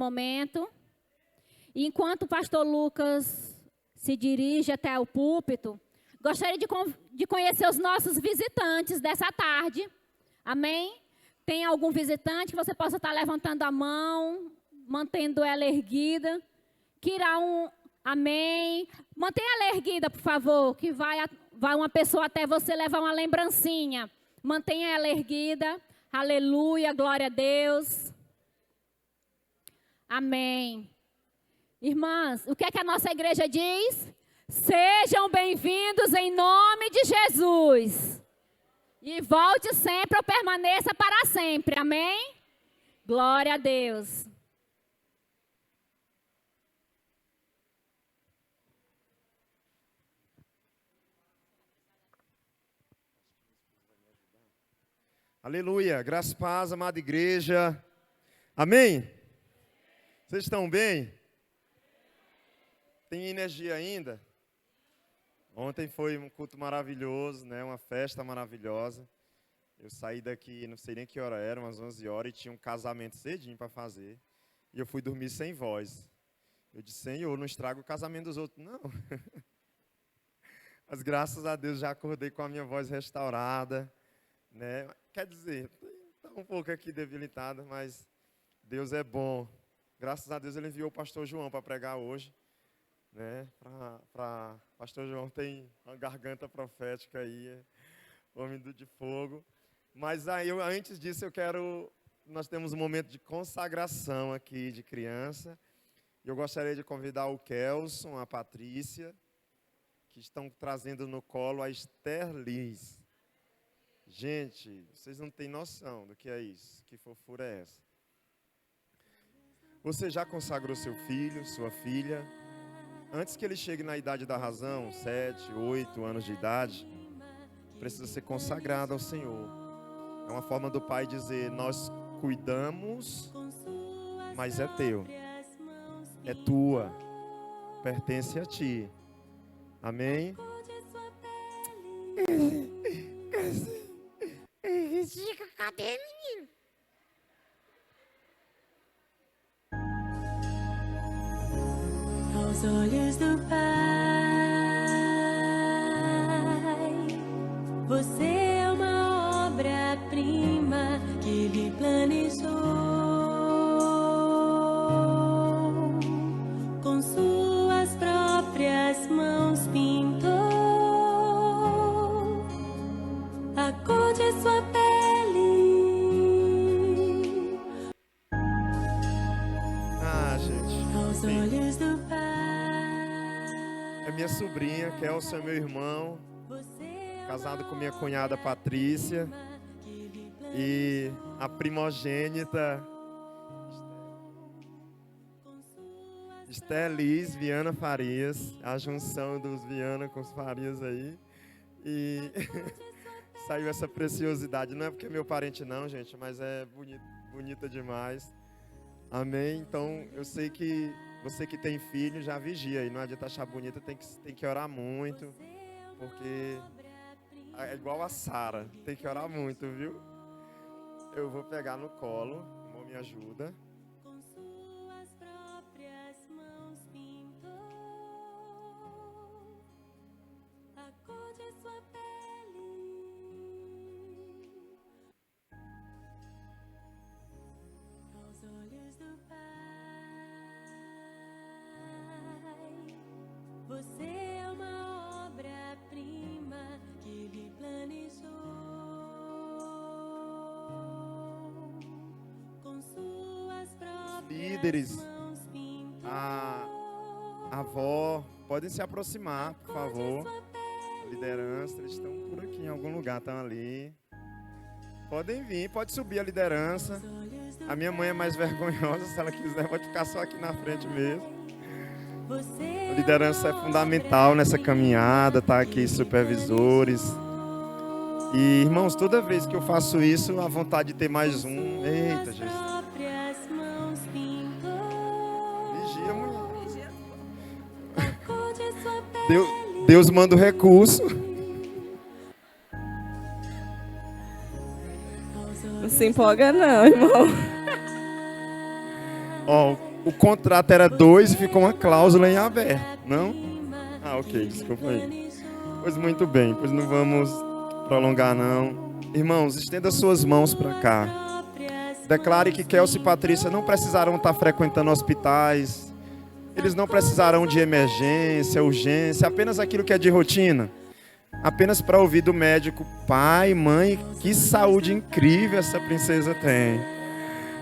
momento. E enquanto o pastor Lucas se dirige até o púlpito, gostaria de conhecer os nossos visitantes dessa tarde. Amém? Tem algum visitante que você possa estar levantando a mão, mantendo ela erguida? Que irá amém? Mantenha ela erguida, por favor, que vai uma pessoa até você levar uma lembrancinha. Mantenha ela erguida. Aleluia, glória a Deus. Amém. Irmãs, o que é que a nossa igreja diz? Sejam bem-vindos em nome de Jesus. E volte sempre ou permaneça para sempre. Amém? Glória a Deus. Aleluia, graça e paz, amada igreja. Amém? Vocês estão bem? Tem energia ainda? Ontem foi um culto maravilhoso, né? Uma festa maravilhosa. Eu saí daqui, não sei nem que hora era, umas 11 horas, e tinha um casamento cedinho para fazer. E eu fui dormir sem voz. Eu disse, Senhor, não estraga o casamento dos outros, não. Mas graças a Deus já acordei com a minha voz restaurada, né? Quer dizer, está um pouco aqui debilitada, mas Deus é bom. Graças a Deus ele enviou o pastor João para pregar hoje, né? Pastor João tem uma garganta profética aí, homem de fogo. Mas aí, antes disso, nós temos um momento de consagração aqui de criança. Eu gostaria de convidar o Kelson, a Patrícia, que estão trazendo no colo a Esther Liz. Gente, vocês não têm noção do que é isso. Que fofura é essa? Você já consagrou seu filho, sua filha? Antes que ele chegue na idade da razão, 7, 8 anos de idade, precisa ser consagrado ao Senhor. É uma forma do pai dizer, nós cuidamos, mas é teu. É tua. Pertence a ti. Amém? Cadê, menino? Aos olhos do Pai, você é uma obra-prima que Ele planejou. Com suas próprias mãos pintou a cor de sua pele. Aos olhos do Pai. É minha sobrinha, Kelson é meu irmão, casado com minha cunhada Patrícia, e a primogênita Esther Liz Viana Farias, a junção dos Viana com os Farias aí, e saiu essa preciosidade. Não é porque é meu parente não, gente, mas é bonita demais. Amém? Então, eu sei que você que tem filho já vigia aí. Não adianta achar bonita, tem que orar muito. Porque é igual a Sara, tem que orar muito, viu? Eu vou pegar no colo, o irmão me ajuda. Você é uma obra-prima que Ele planejou. Com suas próprias Líderes, mãos pintou a avó, podem se aproximar, por favor. A liderança, eles estão por aqui em algum lugar, estão ali. Podem vir, pode subir a liderança. A minha mãe é mais vergonhosa, se ela quiser, pode ficar só aqui na frente mesmo. A liderança é fundamental nessa caminhada, tá aqui supervisores. E, irmãos, toda vez que eu faço isso, a vontade de ter mais um. Eita, Jesus. Vigia, mulher. Deus manda o recurso. Não se empolga não, irmão. Ó, o contrato era 2 e ficou uma cláusula em aberto, não? Ah, ok, desculpa aí. Pois muito bem, pois não vamos prolongar não. Irmãos, estenda suas mãos para cá. Declare que Kelso e Patrícia não precisarão estar frequentando hospitais. Eles não precisarão de emergência, urgência, apenas aquilo que é de rotina. Apenas para ouvir do médico: pai, mãe, que saúde incrível essa princesa tem.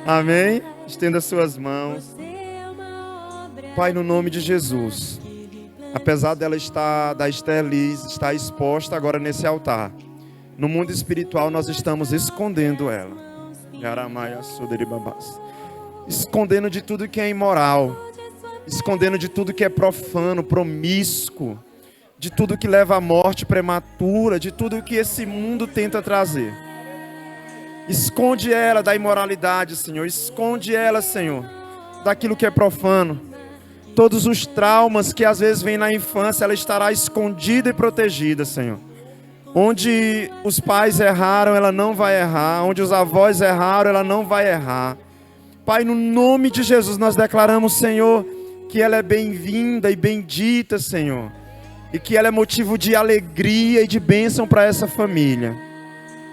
Amém? Estenda suas mãos. Pai, no nome de Jesus, apesar dela estar, da Esther Liz, estar exposta agora nesse altar, no mundo espiritual nós estamos escondendo ela. Escondendo de tudo que é imoral, escondendo de tudo que é profano, promíscuo, de tudo que leva à morte prematura, de tudo que esse mundo tenta trazer. Esconde ela da imoralidade, Senhor. Esconde ela, Senhor, daquilo que é profano. Todos os traumas que às vezes vêm na infância, ela estará escondida e protegida, Senhor. Onde os pais erraram, ela não vai errar. Onde os avós erraram, ela não vai errar. Pai, no nome de Jesus, nós declaramos, Senhor, que ela é bem-vinda e bendita, Senhor. E que ela é motivo de alegria e de bênção para essa família.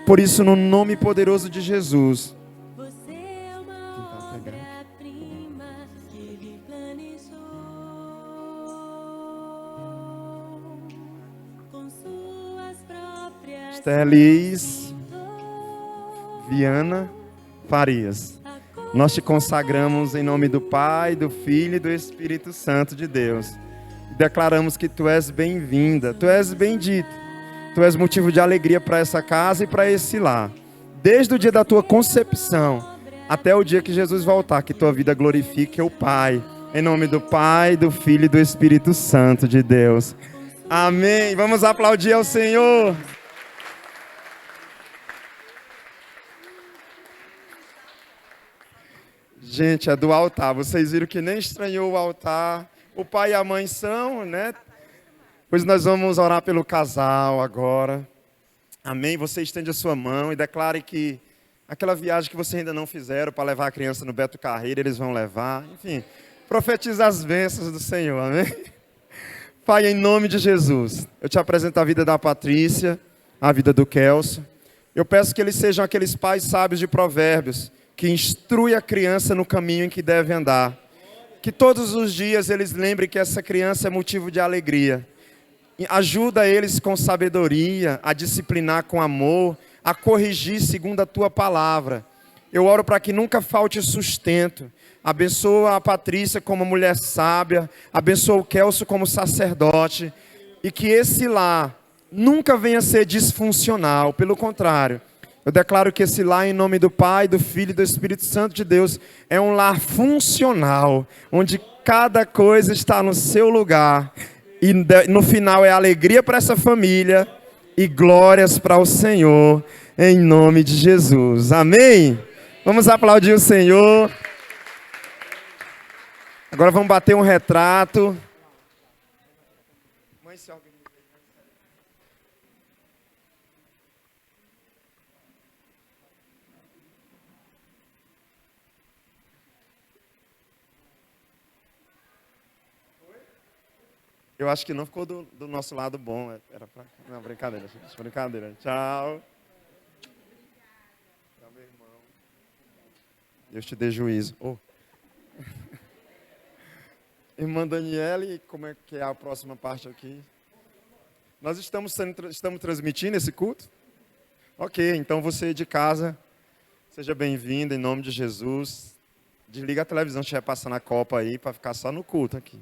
Por isso, no nome poderoso de Jesus. Você é uma obra-prima que Ele planejou. Com suas próprias Esther Liz Viana Farias. Nós te consagramos em nome do Pai, do Filho e do Espírito Santo de Deus. Declaramos que tu és bem-vinda, tu és bendita. Tu és motivo de alegria para essa casa e para esse lar. Desde o dia da tua concepção até o dia que Jesus voltar, que tua vida glorifique o Pai. Em nome do Pai, do Filho e do Espírito Santo de Deus. Amém. Vamos aplaudir ao Senhor. Gente, é do altar. Vocês viram que nem estranhou o altar. O pai e a mãe são, né? Pois nós vamos orar pelo casal agora. Amém? Você estende a sua mão e declare que aquela viagem que vocês ainda não fizeram para levar a criança no Beto Carreiro, eles vão levar. Enfim, profetiza as bênçãos do Senhor. Amém? Pai, em nome de Jesus, eu te apresento a vida da Patrícia, a vida do Kelso. Eu peço que eles sejam aqueles pais sábios de Provérbios, que instrui a criança no caminho em que deve andar. Que todos os dias eles lembrem que essa criança é motivo de alegria. Ajuda eles com sabedoria, a disciplinar com amor, a corrigir segundo a tua palavra. Eu oro para que nunca falte sustento. Abençoa a Patrícia como mulher sábia, abençoa o Kelso como sacerdote, e que esse lar nunca venha a ser disfuncional. Pelo contrário, eu declaro que esse lar, em nome do Pai, do Filho e do Espírito Santo de Deus, é um lar funcional, onde cada coisa está no seu lugar. E no final é alegria para essa família e glórias para o Senhor, em nome de Jesus. Amém? Vamos aplaudir o Senhor. Agora vamos bater um retrato. Mãe, se alguém... Eu acho que não ficou do nosso lado bom. Era pra... Não, brincadeira, gente. Brincadeira. Tchau. Tchau, meu irmão. Deus te dê juízo. Oh. Irmã Daniele, como é que é a próxima parte aqui? Nós estamos transmitindo esse culto? Ok, então você de casa, seja bem-vindo em nome de Jesus. Desliga a televisão se estiver passando a Copa aí, para ficar só no culto aqui.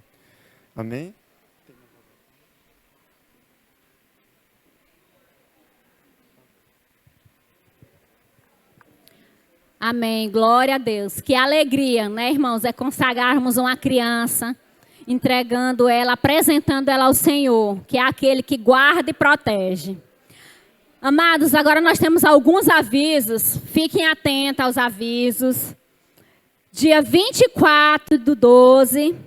Amém? Amém, glória a Deus. Que alegria, né, irmãos, é consagrarmos uma criança, entregando ela, apresentando ela ao Senhor, que é aquele que guarda e protege. Amados, agora nós temos alguns avisos, fiquem atentos aos avisos. Dia 24/12,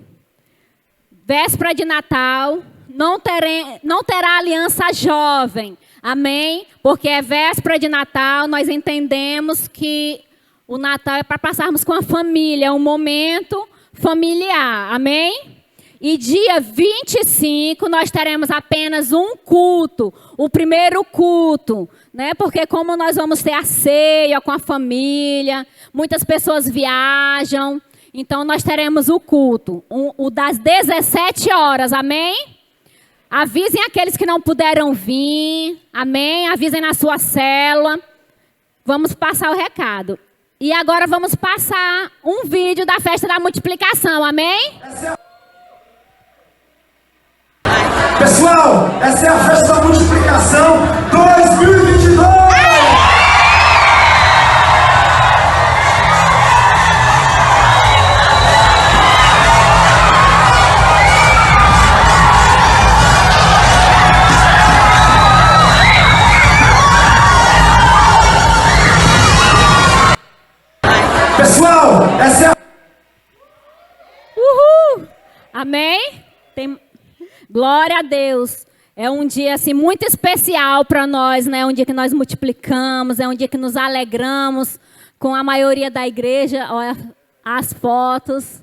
véspera de Natal, não terá aliança jovem, amém? Porque é véspera de Natal, nós entendemos que o Natal é para passarmos com a família, é um momento familiar, amém? E dia 25 nós teremos apenas um culto, o primeiro culto, né? Porque como nós vamos ter a ceia com a família, muitas pessoas viajam, então nós teremos o culto, o das 17 horas, amém? Avisem aqueles que não puderam vir, amém? Avisem na sua célula, vamos passar o recado. E agora vamos passar um vídeo da festa da multiplicação, amém? Pessoal, essa é a festa da multiplicação 2022! Pessoal, essa é a... Uhul! Amém? Glória a Deus. É um dia assim muito especial para nós, né? É um dia que nós multiplicamos, é um dia que nos alegramos com a maioria da igreja. Olha as fotos.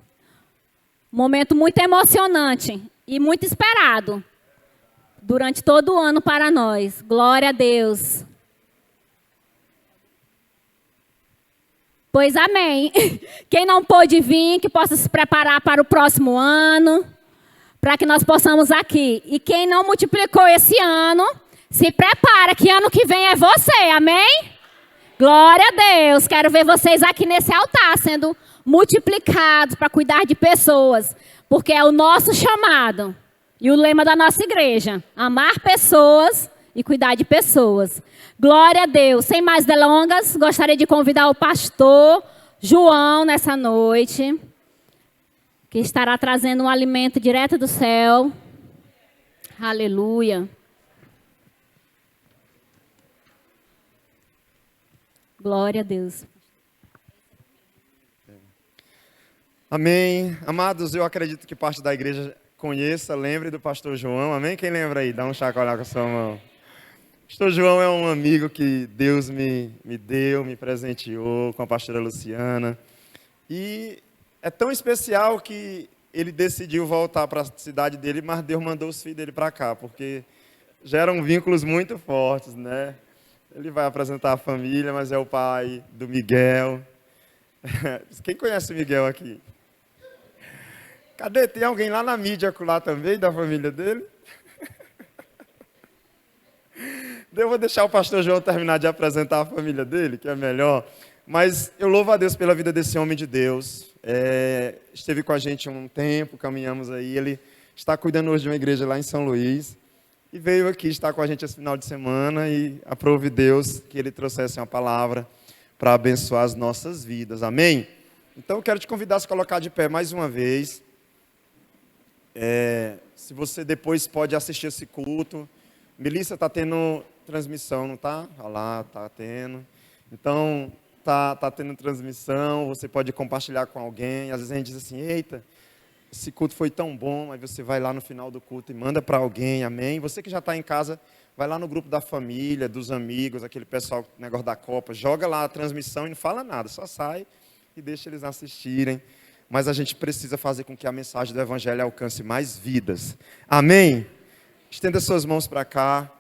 Momento muito emocionante e muito esperado durante todo o ano para nós. Glória a Deus. Pois amém. Quem não pôde vir, que possa se preparar para o próximo ano, para que nós possamos aqui. E quem não multiplicou esse ano, se prepara, que ano que vem é você, amém? Glória a Deus. Quero ver vocês aqui nesse altar, sendo multiplicados para cuidar de pessoas. Porque é o nosso chamado e o lema da nossa igreja. Amar pessoas e cuidar de pessoas. Glória a Deus. Sem mais delongas, gostaria de convidar o pastor João nessa noite, que estará trazendo um alimento direto do céu. Aleluia. Glória a Deus. Amém. Amados, eu acredito que parte da igreja conheça, lembre do pastor João. Amém? Quem lembra aí? Dá um chacoalhar com a sua mão. Pastor João é um amigo que Deus me deu, me presenteou com a pastora Luciana. E é tão especial que ele decidiu voltar para a cidade dele, mas Deus mandou os filhos dele para cá, porque geram vínculos muito fortes, né? Ele vai apresentar a família, mas é o pai do Miguel. Quem conhece o Miguel aqui? Cadê? Tem alguém lá na mídia lá também, da família dele? Eu vou deixar o pastor João terminar de apresentar a família dele, que é melhor. Mas eu louvo a Deus pela vida desse homem de Deus. Esteve com a gente um tempo, caminhamos aí. Ele está cuidando hoje de uma igreja lá em São Luís. E veio aqui estar com a gente esse final de semana. E aprove Deus que ele trouxesse uma palavra para abençoar as nossas vidas. Amém? Então eu quero te convidar a se colocar de pé mais uma vez. Se você depois pode assistir esse culto. Melissa está tendo transmissão, não está? Olha lá, está tendo. Então, tá tendo transmissão, você pode compartilhar com alguém. Às vezes a gente diz assim, eita, esse culto foi tão bom. Aí você vai lá no final do culto e manda para alguém, amém? Você que já está em casa, vai lá no grupo da família, dos amigos, aquele pessoal, negócio da Copa, joga lá a transmissão e não fala nada, só sai e deixa eles assistirem. Mas a gente precisa fazer com que a mensagem do Evangelho alcance mais vidas. Amém? Estenda suas mãos para cá.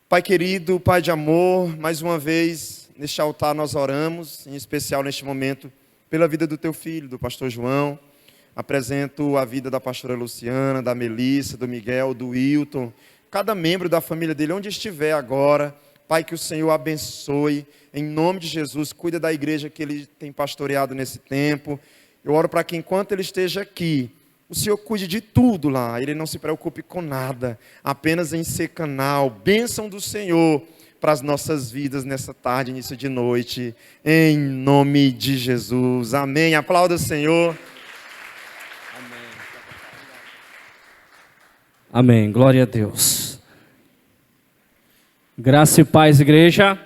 Pai querido, Pai de amor, mais uma vez, neste altar nós oramos, em especial neste momento, pela vida do teu filho, do pastor João. Apresento a vida da pastora Luciana, da Melissa, do Miguel, do Wilton, cada membro da família dele, onde estiver agora. Pai, que o Senhor abençoe, em nome de Jesus, cuida da igreja que ele tem pastoreado nesse tempo. Eu oro para que enquanto ele esteja aqui, o Senhor cuide de tudo lá, ele não se preocupe com nada, apenas em ser canal, bênção do Senhor para as nossas vidas nessa tarde, início de noite, em nome de Jesus, amém. Aplauda o Senhor. Amém, glória a Deus. Graça e paz, igreja.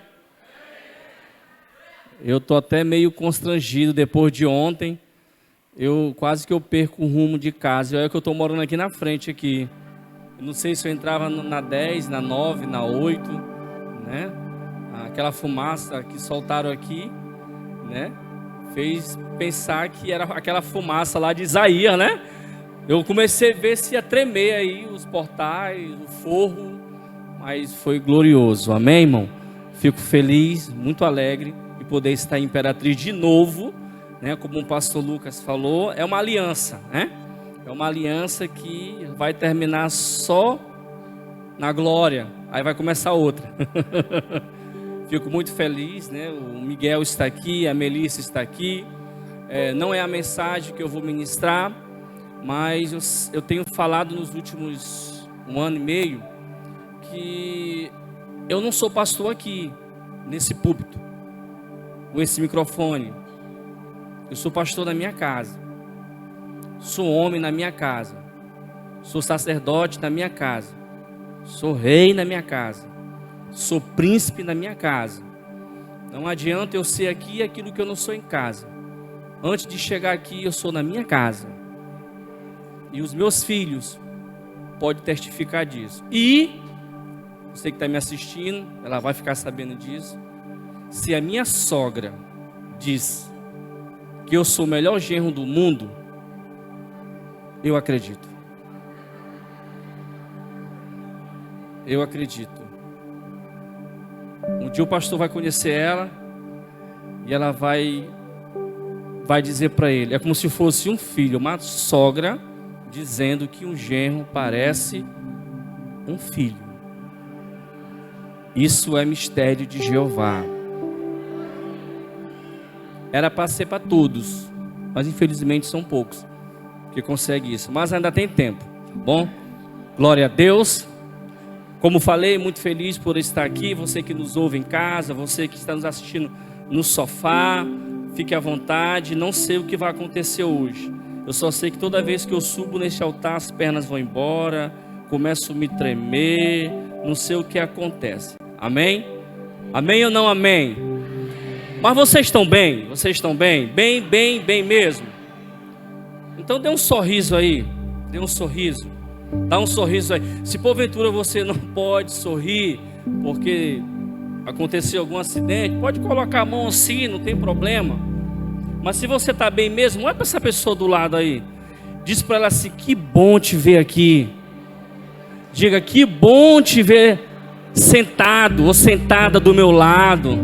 Eu estou até meio constrangido depois de ontem. Quase que eu perco o rumo de casa. E olha que eu estou morando aqui na frente aqui. Eu não sei se eu entrava na 10, na 9, na 8, né? Aquela fumaça que soltaram aqui, né? fez pensar que era aquela fumaça lá de Isaías, né? Eu comecei a ver se ia tremer aí os portais, o forro, mas foi glorioso, amém, irmão? Fico feliz, muito alegre de poder estar em Imperatriz de novo, né? Como o pastor Lucas falou, é uma aliança, né? É uma aliança que vai terminar só na glória, aí vai começar outra. Fico muito feliz, né? O Miguel está aqui, a Melissa está aqui. Não é a mensagem que eu vou ministrar, mas eu tenho falado nos últimos 1 ano e meio que eu não sou pastor aqui, nesse púlpito, com esse microfone. Eu sou pastor na minha casa, sou homem na minha casa, sou sacerdote na minha casa, sou rei na minha casa, sou príncipe na minha casa. Não adianta eu ser aqui aquilo que eu não sou em casa. Antes de chegar aqui, eu sou na minha casa. E os meus filhos podem testificar disso. E você que está me assistindo, ela vai ficar sabendo disso. Se a minha sogra diz que eu sou o melhor genro do mundo, eu acredito. Eu acredito. Um dia o pastor vai conhecer ela e ela vai dizer para ele, é como se fosse um filho, uma sogra dizendo que um genro parece um filho. Isso é mistério de Jeová. Era para ser para todos, mas infelizmente são poucos que conseguem isso, mas ainda tem tempo, tá bom? Glória a Deus. Como falei, muito feliz por estar aqui. Você que nos ouve em casa, você que está nos assistindo no sofá, fique à vontade. Não sei o que vai acontecer hoje. Eu só sei que toda vez que eu subo neste altar, as pernas vão embora, começo a me tremer, não sei o que acontece. Amém? Amém ou não amém? Mas vocês estão bem? Vocês estão bem? Bem mesmo. Então dê um sorriso aí. Dê um sorriso. Dá um sorriso aí. Se porventura você não pode sorrir porque aconteceu algum acidente, pode colocar a mão assim, não tem problema. Mas se você está bem mesmo, olha para essa pessoa do lado aí. Diz para ela assim, que bom te ver aqui. Diga, que bom te ver sentado ou sentada do meu lado.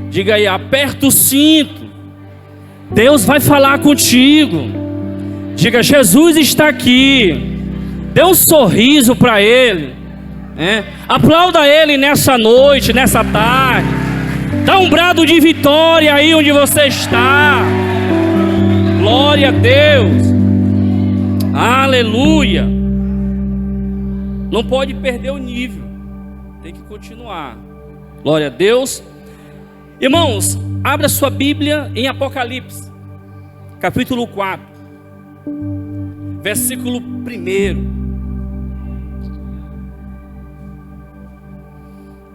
Diga aí, aperta o cinto. Deus vai falar contigo. Diga, Jesus está aqui. Dê um sorriso para Ele. Aplauda Ele nessa noite, nessa tarde. Dá um brado de vitória aí onde você está. Glória a Deus. Aleluia. Não pode perder o nível. Tem que continuar. Glória a Deus. Irmãos, abra sua Bíblia em Apocalipse, capítulo 4, versículo 1.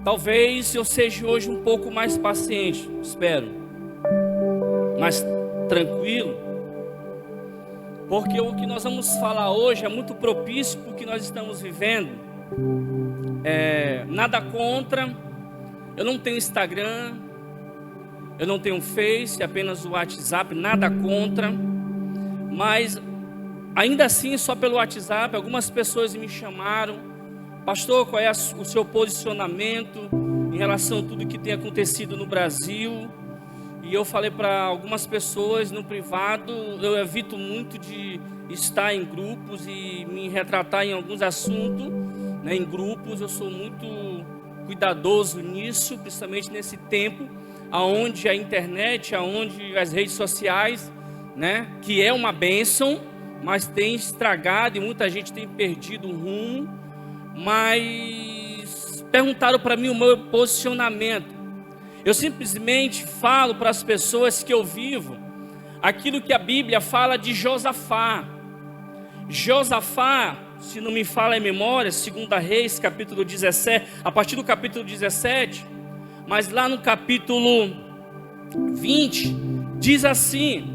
Talvez eu seja hoje um pouco mais paciente, espero, mais tranquilo, porque o que nós vamos falar hoje é muito propício para o que nós estamos vivendo. Nada contra, eu não tenho Instagram, eu não tenho Face, apenas o WhatsApp, nada contra, mas ainda assim, só pelo WhatsApp, algumas pessoas me chamaram. Pastor, qual é o seu posicionamento em relação a tudo que tem acontecido no Brasil? E eu falei para algumas pessoas no privado, eu evito muito de estar em grupos e me retratar em alguns assuntos, né, em grupos. Eu sou muito cuidadoso nisso, principalmente nesse tempo, aonde a internet, aonde as redes sociais, né, que é uma bênção, mas tem estragado e muita gente tem perdido o rumo. Mas perguntaram para mim o meu posicionamento. Eu simplesmente falo para as pessoas que eu vivo aquilo que a Bíblia fala de Josafá. Josafá, se não me falha a memória, 2 Reis, capítulo 17, a partir do capítulo 17, mas lá no capítulo 20, diz assim,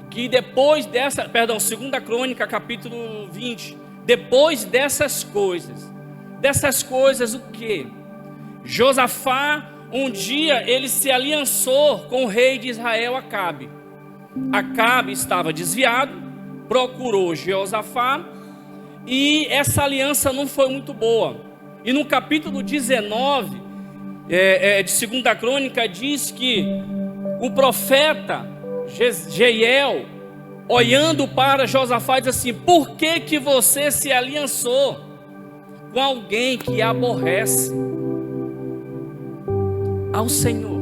que depois dessa, 2 Crônica, capítulo 20, depois dessas coisas o que? Josafá um dia ele se aliançou com o rei de Israel, Acabe. Acabe estava desviado, procurou Jeosafá, e essa aliança não foi muito boa. E no capítulo 19 de 2 Crônica diz que o profeta Jeiel, olhando para Josafá, diz assim: por que você se aliançou com alguém que aborrece ao Senhor?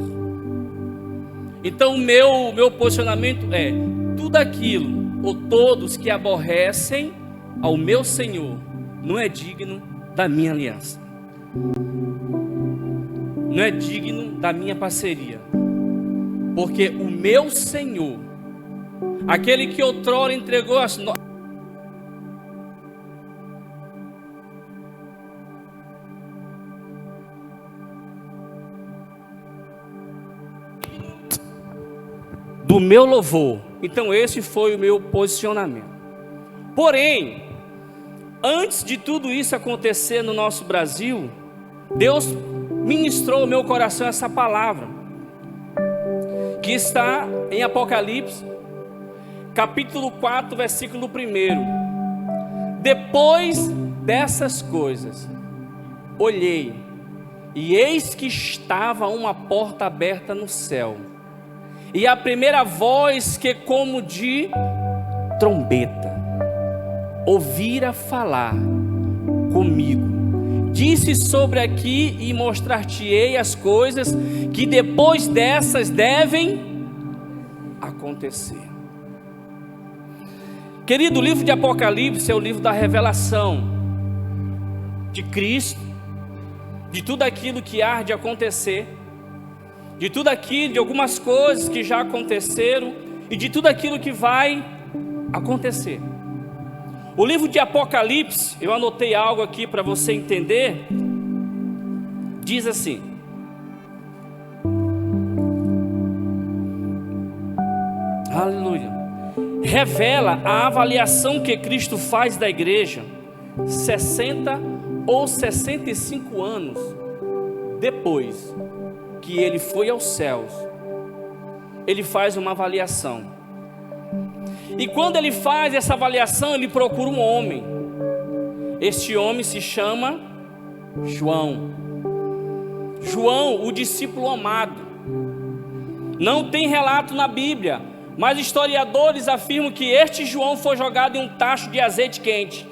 Então o meu posicionamento é: tudo aquilo ou todos que aborrecem ao meu Senhor não é digno da minha aliança, não é digno da minha parceria, porque o meu Senhor, aquele que outrora entregou as do meu louvor. Então esse foi o meu posicionamento. Porém, antes de tudo isso acontecer no nosso Brasil, Deus ministrou ao meu coração essa palavra, que está em Apocalipse, capítulo 4, versículo 1. Depois dessas coisas, olhei, e eis que estava uma porta aberta no céu, e a primeira voz que como de trombeta ouvira falar comigo, disse: sobre aqui e mostrar-te-ei as coisas que depois dessas devem acontecer. Querido, o livro de Apocalipse é o livro da revelação de Cristo, de tudo aquilo que há de acontecer, de tudo aquilo, de algumas coisas que já aconteceram e de tudo aquilo que vai acontecer. O livro de Apocalipse, eu anotei algo aqui para você entender, diz assim: aleluia, revela a avaliação que Cristo faz da igreja 60 ou 65 anos depois que ele foi aos céus. Ele faz uma avaliação, e quando ele faz essa avaliação, ele procura um homem. Este homem se chama João. João, o discípulo amado. Não tem relato na Bíblia, mas historiadores afirmam que este João foi jogado em um tacho de azeite quente,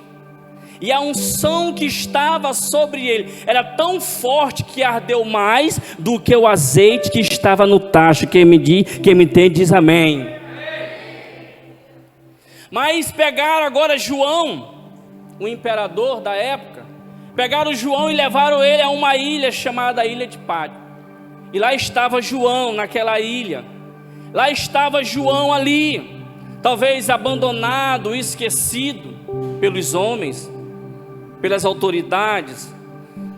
e a unção que estava sobre ele era tão forte que ardeu mais do que o azeite que estava no tacho. Quem me entende diz amém. Mas pegaram agora João, o imperador da época, pegaram João e levaram ele a uma ilha chamada Ilha de Pátmos. E lá estava João naquela ilha. Lá estava João ali, talvez abandonado, esquecido pelos homens, pelas autoridades.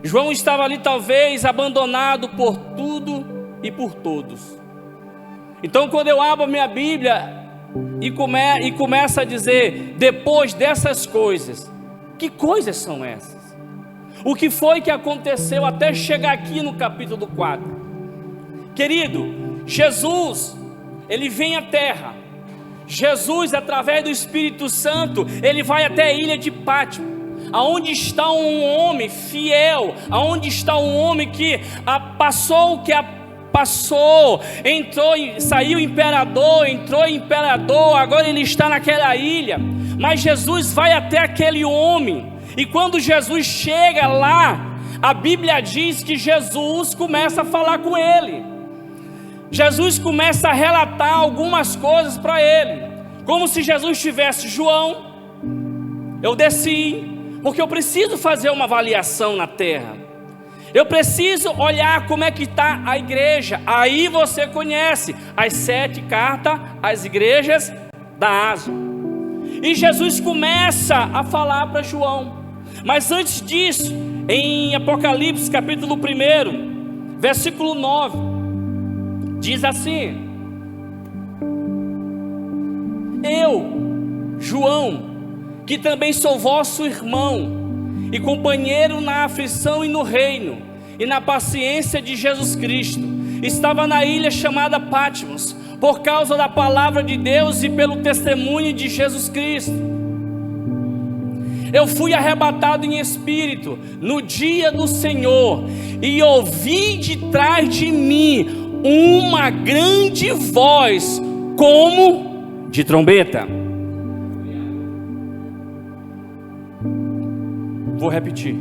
João estava ali talvez abandonado por tudo e por todos. Então quando eu abro a minha Bíblia e começa a dizer: depois dessas coisas, que coisas são essas? O que foi que aconteceu até chegar aqui no capítulo 4? Querido, Jesus, ele vem à terra. Jesus, através do Espírito Santo, ele vai até a ilha de Pátmos, aonde está um homem fiel, aonde está um homem que passou o que passou, saiu imperador, entrou imperador, agora ele está naquela ilha. Mas Jesus vai até aquele homem, e quando Jesus chega lá, a Bíblia diz que Jesus começa a falar com ele. Jesus começa a relatar algumas coisas para ele, como se Jesus tivesse: João, eu desci, porque eu preciso fazer uma avaliação na terra. Eu preciso olhar como é que está a igreja. Aí você conhece as 7 cartas às igrejas da Ásia. E Jesus começa a falar para João. Mas antes disso, em Apocalipse capítulo 1, versículo 9, diz assim: eu, João, que também sou vosso irmão e companheiro na aflição e no reino, e na paciência de Jesus Cristo. Estava na ilha chamada Patmos, por causa da palavra de Deus e pelo testemunho de Jesus Cristo. Eu fui arrebatado em espírito no dia do Senhor, e ouvi de trás de mim uma grande voz, como de trombeta. Vou repetir.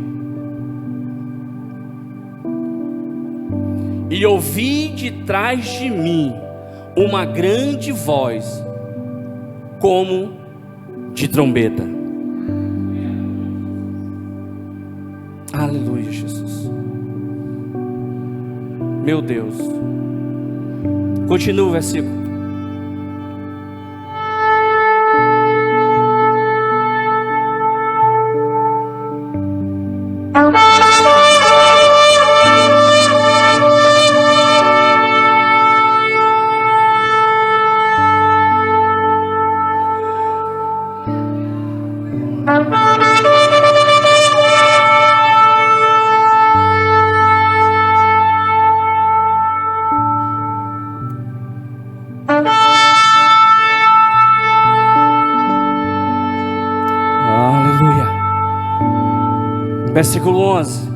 E ouvi de trás de mim uma grande voz, como de trombeta. Aleluia, Jesus. Meu Deus. Continua o versículo. Versículo 11.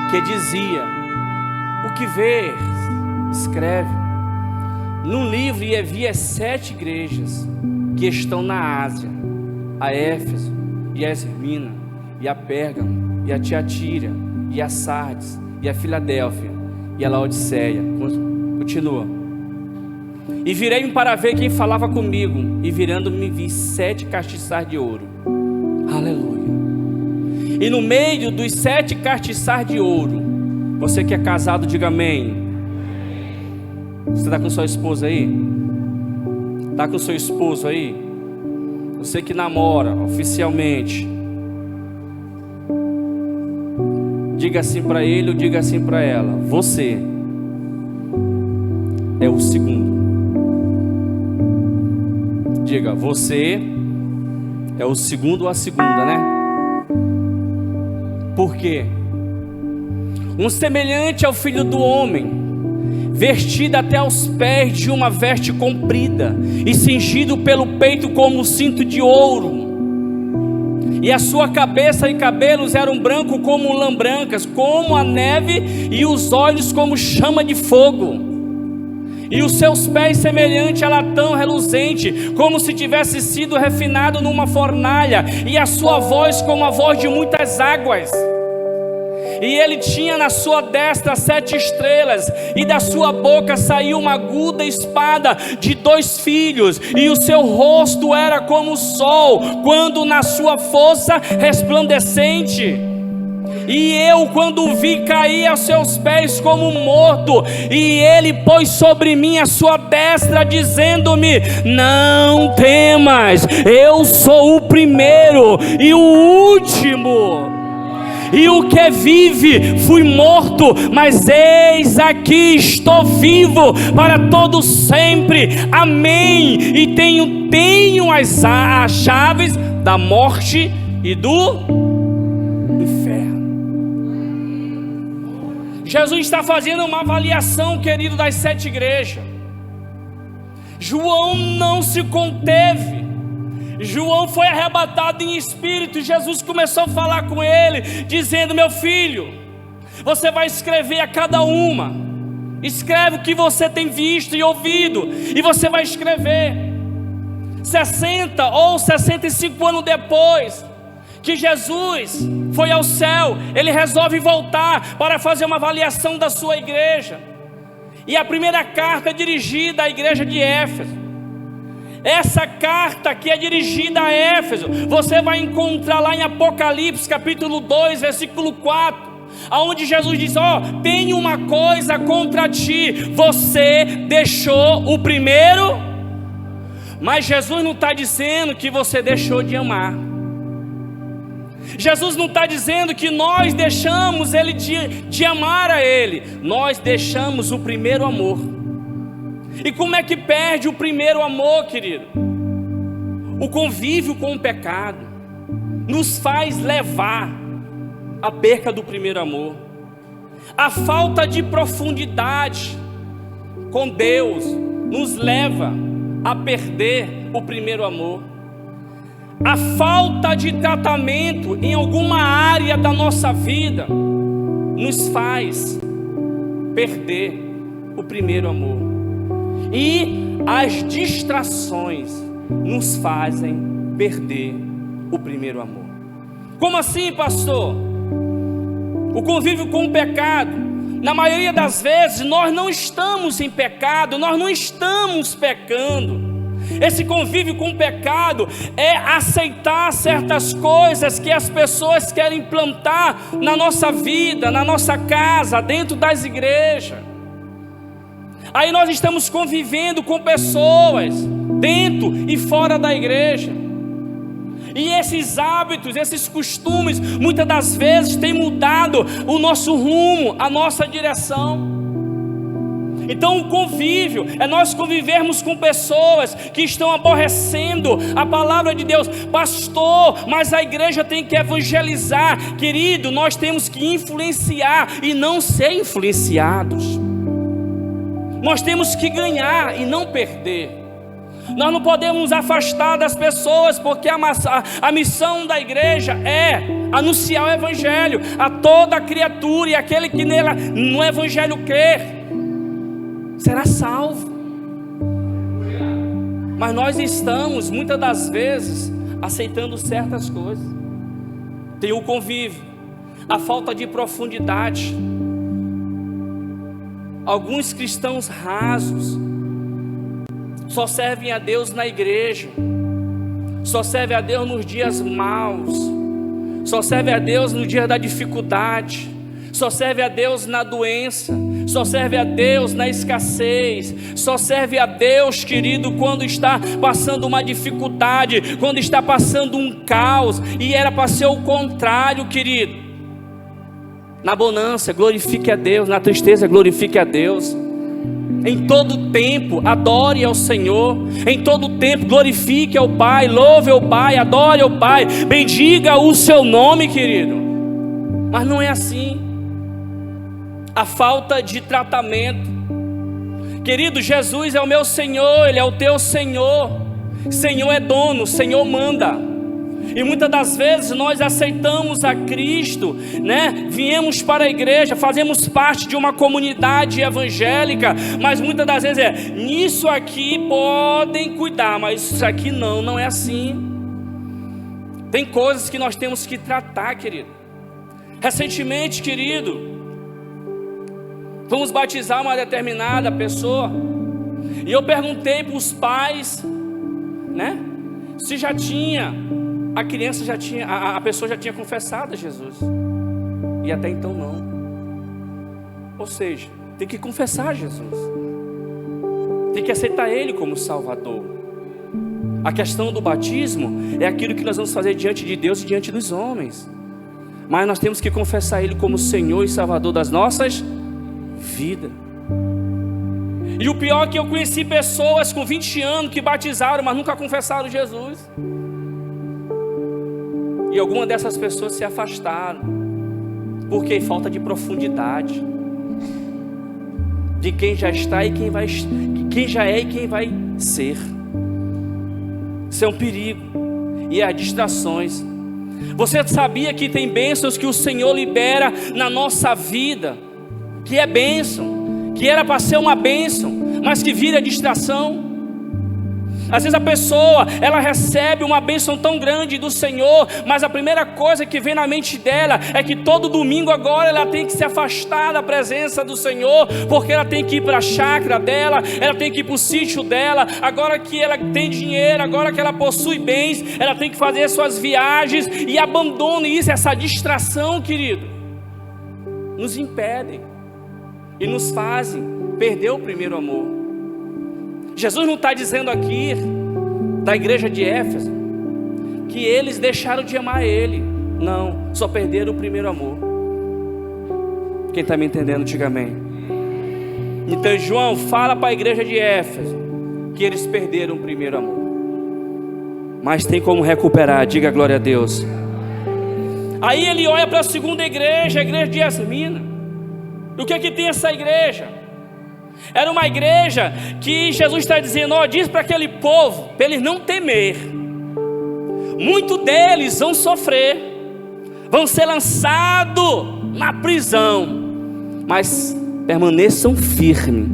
Que dizia: o que vês, escreve num livro, e havia 7 igrejas que estão na Ásia: a Éfeso, e a Esmirna, e a Pérgamo, e a Tiatira, e a Sardes, e a Filadélfia, e a Laodiceia. Continua. E virei-me para ver quem falava comigo, e virando-me vi 7 castiçais de ouro. Aleluia. E no meio dos 7 castiçais de ouro, você que é casado, diga amém. Você está com sua esposa aí? Está com seu esposo aí? Você que namora oficialmente, diga assim para ele ou diga assim para ela: você é o segundo. Diga: você é o segundo ou a segunda, né? Por quê? Um semelhante ao Filho do Homem, vestido até aos pés de uma veste comprida, e cingido pelo peito como um cinto de ouro. E a sua cabeça e cabelos eram brancos como lã brancas, como a neve, e os olhos como chama de fogo. E os seus pés semelhante a latão reluzente, como se tivesse sido refinado numa fornalha, e a sua voz como a voz de muitas águas. E ele tinha na sua destra 7 estrelas, e da sua boca saiu uma aguda espada de 2 filhos, e o seu rosto era como o sol, quando na sua força resplandecente. E eu, quando o vi, caí aos seus pés como morto, e ele pôs sobre mim a sua destra, dizendo-me: não temas, eu sou o primeiro e o último, e o que vive. Fui morto, mas eis aqui estou vivo para todo sempre. Amém. E tenho as chaves da morte e do inferno. Jesus está fazendo uma avaliação, querido, das 7 igrejas. João não se conteve. João foi arrebatado em espírito, e Jesus começou a falar com ele, dizendo: meu filho, você vai escrever a cada uma. Escreve o que você tem visto e ouvido, e você vai escrever. 60 ou 65 anos depois que Jesus foi ao céu, ele resolve voltar para fazer uma avaliação da sua igreja. E a primeira carta é dirigida à igreja de Éfeso. Essa carta que é dirigida a Éfeso, você vai encontrar lá em Apocalipse capítulo 2, versículo 4, aonde Jesus diz: tenho uma coisa contra ti, você deixou o primeiro. Mas Jesus não está dizendo que você deixou de amar. Jesus não está dizendo que nós deixamos ele de amar a ele. Nós deixamos o primeiro amor. E como é que perde o primeiro amor, querido? O convívio com o pecado nos faz levar à perca do primeiro amor. A falta de profundidade com Deus nos leva a perder o primeiro amor. A falta de tratamento em alguma área da nossa vida nos faz perder o primeiro amor. E as distrações nos fazem perder o primeiro amor. Como assim, pastor? O convívio com o pecado. Na maioria das vezes nós não estamos em pecado, nós não estamos pecando. Esse convívio com o pecado é aceitar certas coisas que as pessoas querem implantar na nossa vida, na nossa casa, dentro das igrejas. Aí nós estamos convivendo com pessoas dentro e fora da igreja. E esses hábitos, esses costumes, muitas das vezes têm mudado o nosso rumo, a nossa direção. Então o convívio é nós convivermos com pessoas que estão aborrecendo a palavra de Deus. Pastor, mas a igreja tem que evangelizar. Querido, nós temos que influenciar e não ser influenciados. Nós temos que ganhar e não perder. Nós não podemos nos afastar das pessoas, porque a missão da igreja é anunciar o evangelho a toda criatura, e aquele que nela, no evangelho crer será salvo. Mas nós estamos muitas das vezes aceitando certas coisas. Tem o convívio, a falta de profundidade. Alguns cristãos rasos só servem a Deus na igreja, só servem a Deus nos dias maus, só servem a Deus no dia da dificuldade, só serve a Deus na doença, só serve a Deus na escassez, só serve a Deus, querido, quando está passando uma dificuldade, quando está passando um caos. E era para ser o contrário, querido. Na bonança, glorifique a Deus. Na tristeza, glorifique a Deus. Em todo tempo, adore ao Senhor. Em todo tempo, glorifique ao Pai. Louve ao Pai, adore ao Pai. Bendiga o seu nome, querido. Mas não é assim. A falta de tratamento. Querido, Jesus é o meu Senhor, Ele é o teu Senhor. Senhor é dono, Senhor manda. E muitas das vezes nós aceitamos a Cristo, né? Viemos para a igreja, fazemos parte de uma comunidade evangélica, mas muitas das vezes nisso aqui podem cuidar, mas isso aqui não é assim. Tem coisas que nós temos que tratar, querido. Recentemente, querido, vamos batizar uma determinada pessoa, e eu perguntei para os pais, né? Se já tinha, a criança já tinha, a pessoa já tinha confessado a Jesus. E até então não. Ou seja, tem que confessar Jesus, tem que aceitar Ele como Salvador. A questão do batismo é aquilo que nós vamos fazer diante de Deus e diante dos homens, mas nós temos que confessar Ele como Senhor e Salvador das nossas vidas. E o pior é que eu conheci pessoas com 20 anos que batizaram, mas nunca confessaram Jesus. E algumas dessas pessoas se afastaram, porque falta de profundidade de quem já está e quem já é e quem vai ser. Isso é um perigo. E as distrações. Você sabia que tem bênçãos que o Senhor libera na nossa vida, que é bênção, que era para ser uma bênção, mas que vira distração? Às vezes a pessoa, ela recebe uma bênção tão grande do Senhor, mas a primeira coisa que vem na mente dela é que todo domingo agora ela tem que se afastar da presença do Senhor, porque ela tem que ir para a chácara dela, ela tem que ir para o sítio dela. Agora que ela tem dinheiro, agora que ela possui bens, ela tem que fazer suas viagens, e abandona isso. Essa distração, querido, nos impedem e nos fazem perder o primeiro amor. Jesus não está dizendo aqui da igreja de Éfeso que eles deixaram de amar Ele. Não, só perderam o primeiro amor. Quem está me entendendo, diga amém. Então, João, fala para a igreja de Éfeso que eles perderam o primeiro amor. Mas tem como recuperar, diga glória a Deus. Aí ele olha para a segunda igreja, a igreja de Yasmina. E o que é que tem essa igreja? Era uma igreja que Jesus está dizendo, ó, diz para aquele povo, para eles não temer. Muitos deles vão sofrer, vão ser lançados na prisão, mas permaneçam firmes,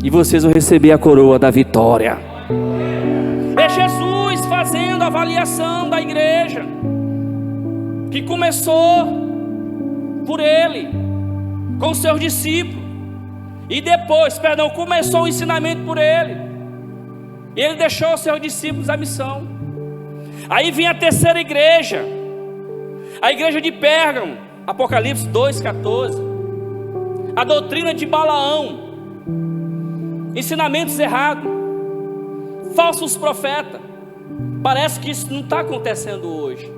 e vocês vão receber a coroa da vitória. É Jesus fazendo a avaliação da igreja, que começou por ele, com seus discípulos, e depois, começou o ensinamento por ele, e ele deixou os seus discípulos a missão. Aí vinha a terceira igreja, a igreja de Pérgamo, Apocalipse 2,14, a doutrina de Balaão, ensinamentos errados, falsos profetas. Parece que isso não está acontecendo hoje.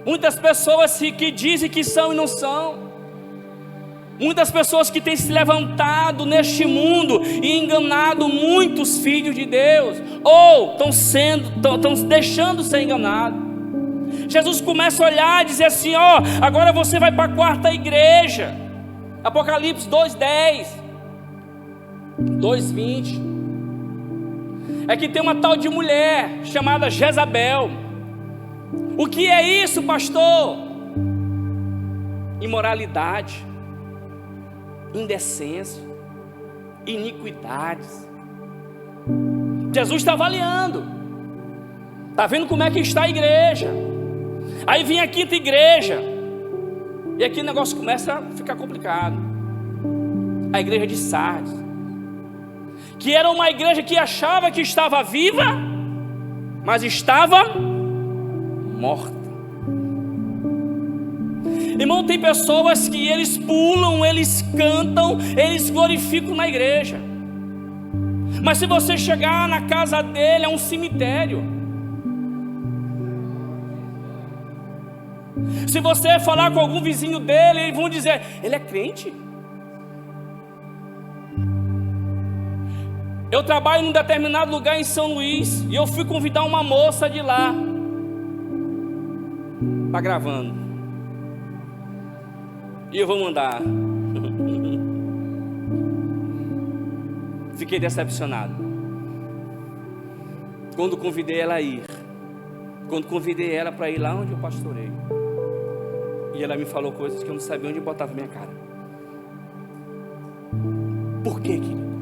Muitas pessoas que dizem que são e não são. Muitas pessoas que têm se levantado neste mundo e enganado muitos filhos de Deus, ou estão deixando ser enganados. Jesus começa a olhar e dizer assim, ó, agora você vai para a quarta igreja, Apocalipse 2,10, 2,20. É que tem uma tal de mulher chamada Jezabel. O que é isso, pastor? Imoralidade, indecência, iniquidades. Jesus está avaliando, está vendo como é que está a igreja. Aí vem a quinta igreja, e aqui o negócio começa a ficar complicado. A igreja de Sardes, que era uma igreja que achava que estava viva, mas estava morta. Irmão, tem pessoas que eles pulam, eles cantam, eles glorificam na igreja, mas se você chegar na casa dele, é um cemitério. Se você falar com algum vizinho dele, eles vão dizer, ele é crente? Eu trabalho num determinado lugar em São Luís, e eu fui convidar uma moça de lá. Está gravando. E eu vou mandar. Fiquei decepcionado quando convidei ela a ir. Quando convidei ela para ir lá onde eu pastorei, e ela me falou coisas que eu não sabia onde botava minha cara. Por quê, querido?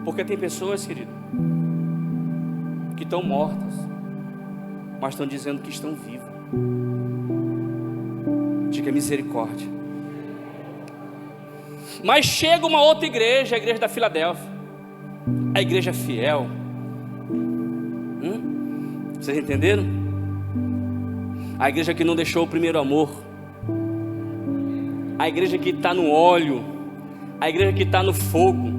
Porque tem pessoas, querido, que estão mortas, mas estão dizendo que estão vivas. Diga misericórdia. Mas chega uma outra igreja, a igreja da Filadélfia, a igreja fiel. Vocês entenderam? A igreja que não deixou o primeiro amor, a igreja que está no óleo, a igreja que está no fogo,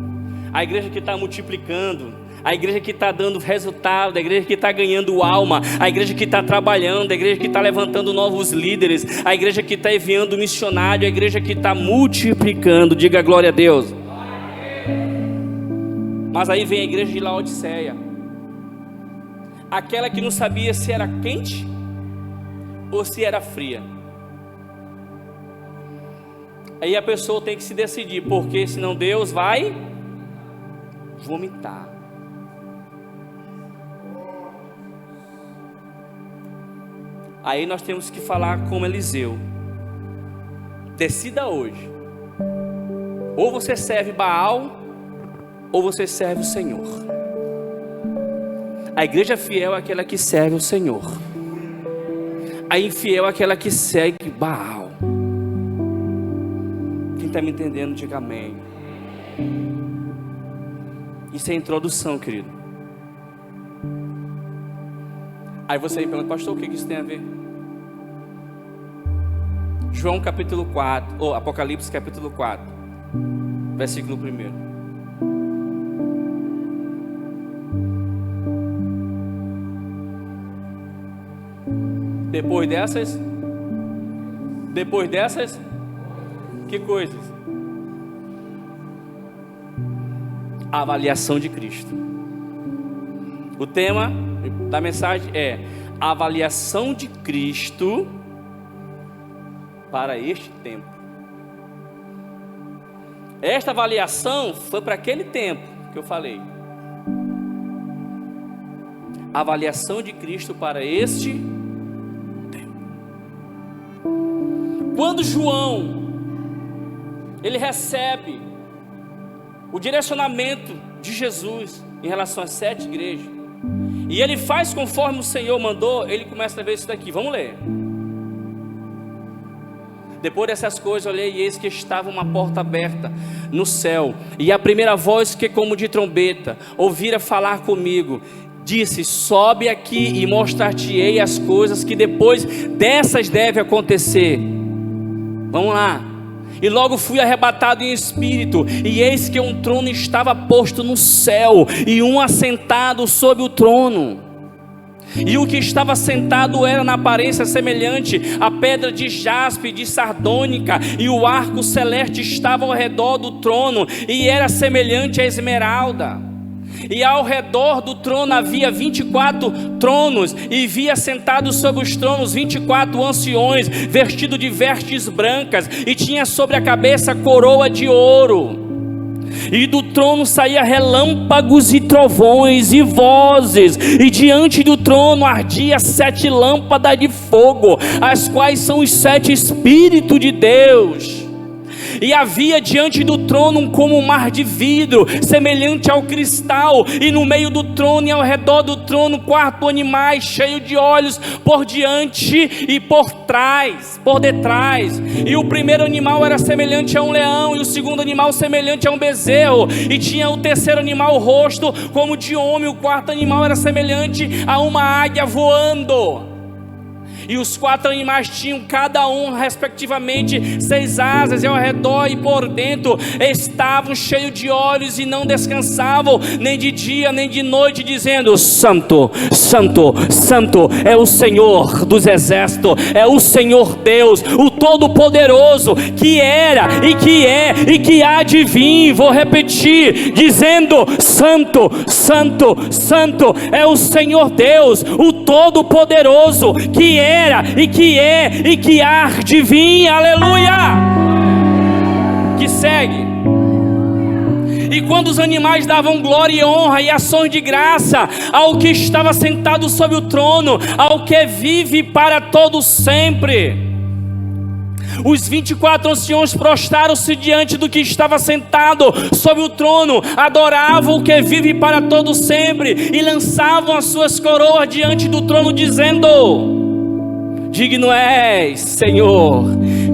a igreja que está multiplicando, a igreja que está dando resultado, a igreja que está ganhando alma, a igreja que está trabalhando, a igreja que está levantando novos líderes, a igreja que está enviando missionário, a igreja que está multiplicando. Diga glória a Deus. Mas aí vem a igreja de Laodiceia, aquela que não sabia se era quente ou se era fria. Aí a pessoa tem que se decidir, porque senão Deus vai vomitar. Aí nós temos que falar como Eliseu. Decida hoje. Ou você serve Baal, ou você serve o Senhor. A igreja fiel é aquela que serve o Senhor. A infiel é aquela que segue Baal. Quem está me entendendo, diga amém. Isso é a introdução, querido. Aí você me pergunta, pastor, o que isso tem a ver? João capítulo 4, ou Apocalipse capítulo 4, versículo 1. Depois dessas, que coisas? A avaliação de Cristo. O tema da mensagem é a avaliação de Cristo para este tempo. Esta avaliação foi para aquele tempo que eu falei. A avaliação de Cristo para este tempo. Quando João ele recebe o direcionamento de Jesus em relação às 7 igrejas, e ele faz conforme o Senhor mandou, ele começa a ver isso daqui. Vamos ler. Depois dessas coisas, olhei e eis que estava uma porta aberta no céu, e a primeira voz que como de trombeta ouvira falar comigo, disse: sobe aqui e mostrar-te-ei as coisas que depois dessas deve acontecer. Vamos lá. E logo fui arrebatado em espírito, e eis que um trono estava posto no céu, e um assentado sobre o trono. E o que estava sentado era na aparência semelhante a pedra de jaspe, de sardônica, e o arco celeste estava ao redor do trono, e era semelhante a esmeralda. E ao redor do trono havia 24 tronos, e via sentados sobre os tronos 24 anciões, vestidos de vestes brancas, e tinha sobre a cabeça coroa de ouro. E do trono saía relâmpagos e trovões e vozes, e diante do trono ardia 7 lâmpadas de fogo, as quais são os 7 Espíritos de Deus. E havia diante do trono como um mar de vidro, semelhante ao cristal, e no meio do trono e ao redor do trono 4 animais, cheios de olhos por diante e por detrás. E o primeiro animal era semelhante a um leão, e o segundo animal semelhante a um bezerro, e tinha o terceiro animal o rosto como de homem, o quarto animal era semelhante a uma águia voando. E os 4 animais tinham cada um respectivamente 6 asas, e ao redor e por dentro estavam cheios de olhos, e não descansavam nem de dia nem de noite, dizendo: Santo, Santo, Santo é o Senhor dos exércitos, é o Senhor Deus, o Todo-Poderoso, que era e que é e que há de vir. Vou repetir, dizendo: Santo, Santo, Santo é o Senhor Deus, o Todo-Poderoso, que era e que é e que há de vir. Aleluia! Que segue. E quando os animais davam glória e honra e ações de graça ao que estava sentado sobre o trono, ao que vive para todo sempre, os 24 anciões prostraram-se diante do que estava sentado sobre o trono, adoravam o que vive para todo sempre, e lançavam as suas coroas diante do trono, dizendo: digno és, Senhor,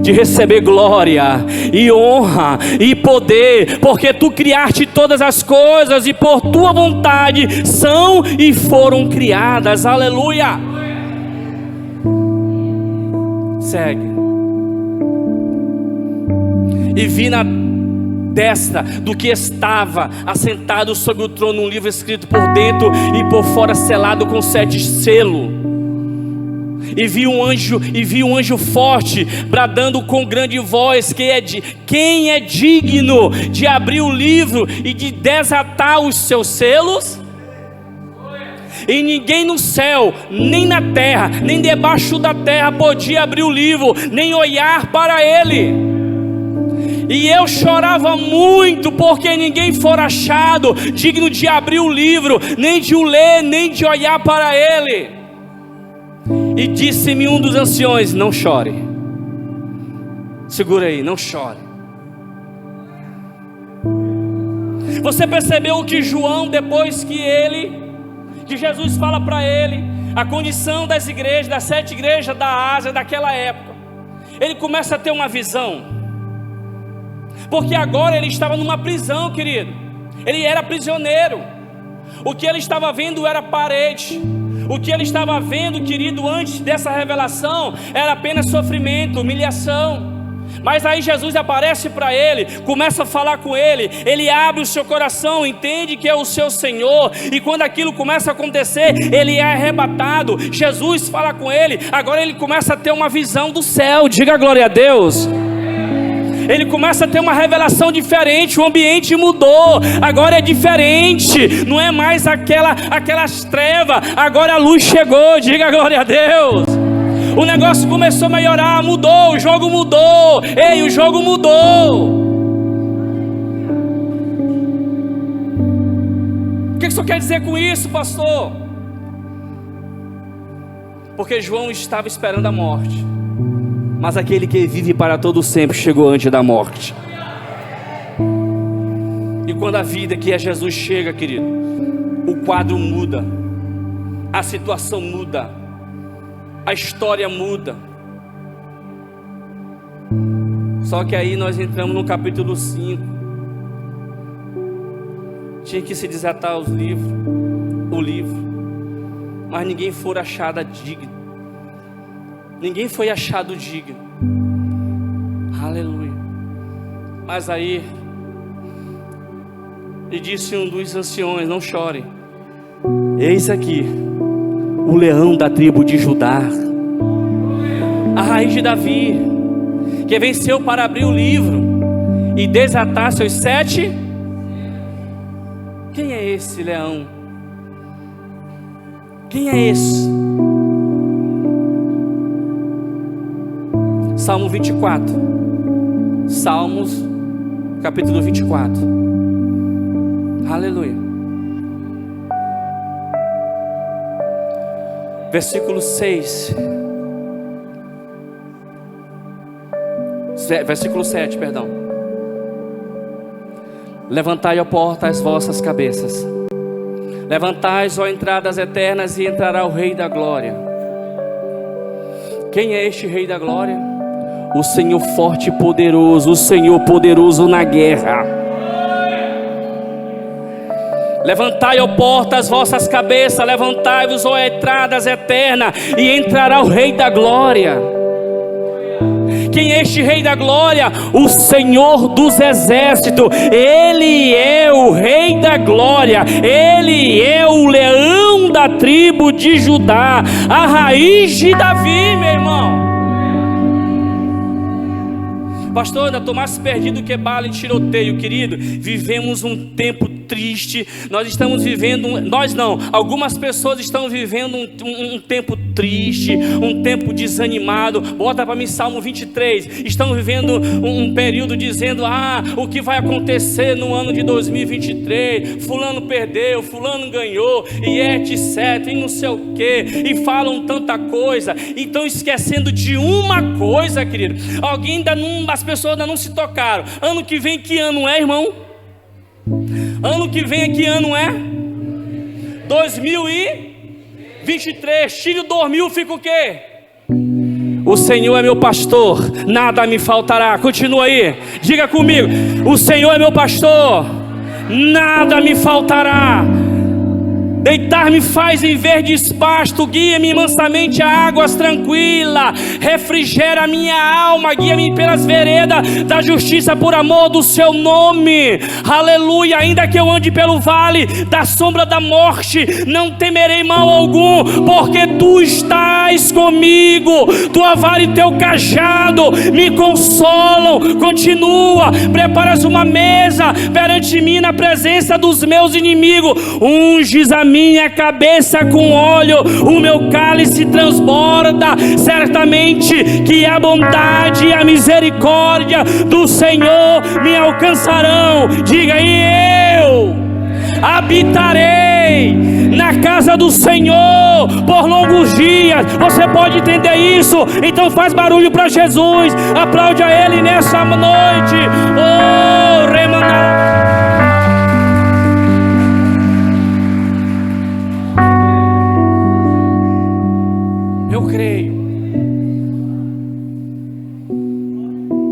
de receber glória e honra e poder, porque tu criaste todas as coisas, e por tua vontade são e foram criadas. Aleluia. Segue. E vi na destra do que estava assentado sobre o trono um livro escrito por dentro e por fora, selado com 7 selos. E vi um anjo forte, bradando com grande voz: quem é digno de abrir o livro e de desatar os seus selos? E ninguém no céu, nem na terra, nem debaixo da terra podia abrir o livro, nem olhar para ele. E eu chorava muito, porque ninguém fora achado digno de abrir o livro, nem de o ler, nem de olhar para ele. E disse-me um dos anciões: não chore. Segura aí, não chore. Você percebeu que João, depois que Jesus fala para ele a condição das igrejas, das 7 igrejas da Ásia daquela época, ele começa a ter uma visão, porque agora ele estava numa prisão, querido. Ele era prisioneiro. O que ele estava vendo era parede. O que ele estava vendo, querido, antes dessa revelação, era apenas sofrimento, humilhação. Mas aí Jesus aparece para ele, começa a falar com ele, ele abre o seu coração, entende que é o seu Senhor, e quando aquilo começa a acontecer, ele é arrebatado. Jesus fala com ele, agora ele começa a ter uma visão do céu. Diga glória a Deus. ele começa a ter uma revelação diferente. O ambiente mudou, agora é diferente. Não é mais aquelas trevas, agora a luz chegou. Diga glória a Deus. O negócio começou a melhorar, mudou, o jogo mudou. Ei, o jogo mudou. O que isso quer dizer com isso, pastor? Porque João estava esperando a morte, mas aquele que vive para todo sempre chegou antes da morte. E quando a vida que é Jesus chega, querido, o quadro muda, a situação muda, a história muda. Só que aí nós entramos no capítulo 5. Tinha que se desatar o livro, mas ninguém foi achado digno. Ninguém foi achado digno. Aleluia. Mas aí, e disse um dos anciões: não chore, eis aqui o leão da tribo de Judá, a raiz de Davi, que venceu para abrir o livro e desatar seus 7. Quem é esse leão? Quem é esse? Salmo 24. Salmos, capítulo 24. Aleluia. Versículo 6. Versículo 7, perdão. Levantai, ó porta, as vossas cabeças. Levantais, ó entradas eternas, e entrará o Rei da Glória. Quem é este Rei da Glória? O Senhor forte e poderoso, o Senhor poderoso na guerra. Levantai, ó porta, as vossas cabeças. Levantai-vos, ó entradas eternas, e entrará o Rei da Glória. Quem é este Rei da Glória? O Senhor dos Exércitos. Ele é o Rei da Glória. Ele é o leão da tribo de Judá, a raiz de Davi, meu irmão. Pastor, ainda estou mais perdido que bala em tiroteio, querido. Vivemos um tempo triste. Nós estamos vivendo, nós não, algumas pessoas estão vivendo um tempo triste, um tempo desanimado. Bota para mim Salmo 23. Estão vivendo um período dizendo: o que vai acontecer no ano de 2023? Fulano perdeu, fulano ganhou, e etc, e não sei o que, e falam tanta coisa. Então esquecendo de uma coisa, querido. As pessoas ainda não se tocaram. Ano que vem, que ano é, irmão? Ano que vem, que ano é? 2023. Tire o 2000, fica o quê? O Senhor é meu pastor, nada me faltará. Continua aí, diga comigo: o Senhor é meu pastor, nada me faltará. Deitar-me faz em verdes pastos, guia-me mansamente a águas tranquilas, refrigera a minha alma, guia-me pelas veredas da justiça por amor do seu nome. Aleluia. Ainda que eu ande pelo vale da sombra da morte, não temerei mal algum, porque tu estás comigo. Tua vara e teu cajado me consolam. Continua: preparas uma mesa perante mim na presença dos meus inimigos, unges a minha cabeça com óleo, o meu cálice transborda. Certamente que a bondade e a misericórdia do Senhor me alcançarão. Diga aí: eu habitarei na casa do Senhor por longos dias. Você pode entender isso? Então faz barulho para Jesus, aplaude a Ele nessa noite. Oh, remana. Eu creio.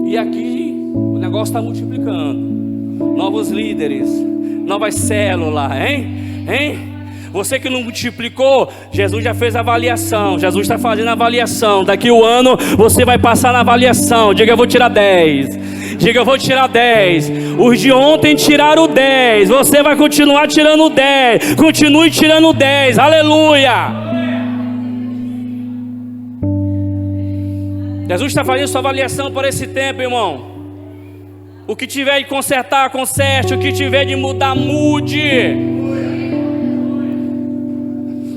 E aqui o negócio está multiplicando. Novos líderes, novas células, hein? Você que não multiplicou, Jesus já fez a avaliação. Jesus está fazendo a avaliação. Daqui o ano você vai passar na avaliação. Diga: eu vou tirar 10. Diga: eu vou tirar 10. Os de ontem tiraram 10. Você vai continuar tirando 10. Continue tirando 10. Aleluia. Jesus está fazendo sua avaliação por esse tempo, irmão. O que tiver de consertar, conserte. O que tiver de mudar, mude.